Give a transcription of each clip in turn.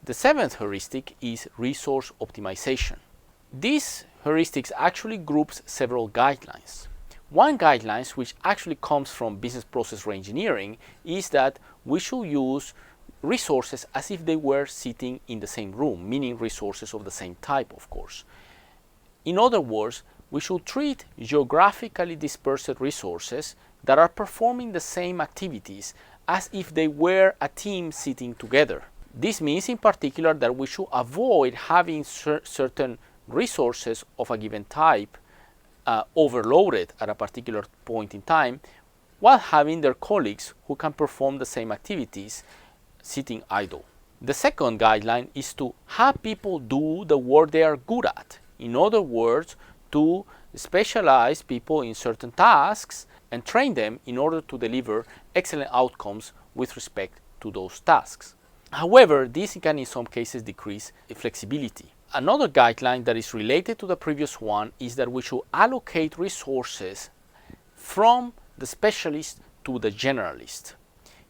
The seventh heuristic is resource optimization. This heuristics actually groups several guidelines. One guideline, which actually comes from business process reengineering, is that we should use resources as if they were sitting in the same room, meaning resources of the same type, of course. In other words, we should treat geographically dispersed resources that are performing the same activities as if they were a team sitting together. This means in particular that we should avoid having certain resources of a given type overloaded at a particular point in time, while having their colleagues who can perform the same activities sitting idle. The second guideline is to have people do the work they are good at. In other words, to specialize people in certain tasks and train them in order to deliver excellent outcomes with respect to those tasks. However, this can in some cases decrease flexibility. Another guideline that is related to the previous one is that we should allocate resources from the specialist to the generalist.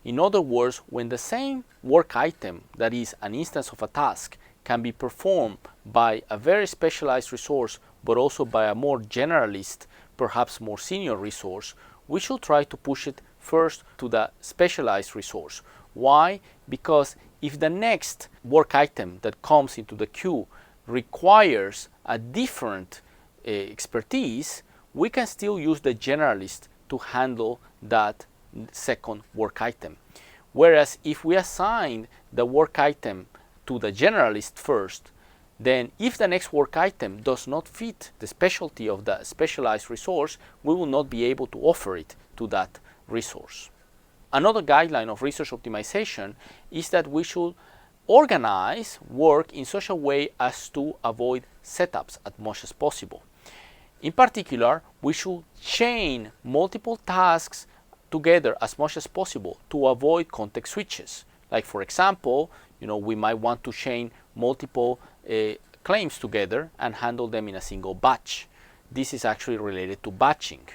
In other words, when the same work item, that is an instance of a task, can be performed by a very specialized resource, but also by a more generalist, perhaps more senior resource, we should try to push it first to the specialized resource. Why? Because if the next work item that comes into the queue requires a different expertise, we can still use the generalist to handle that second work item. Whereas if we assign the work item to the generalist first, then if the next work item does not fit the specialty of the specialized resource, we will not be able to offer it to that resource. Another guideline of resource optimization is that we should organize work in such a way as to avoid setups as much as possible. In particular, we should chain multiple tasks together as much as possible to avoid context switches. Like for example, we might want to chain multiple claims together and handle them in a single batch. This is actually related to batching.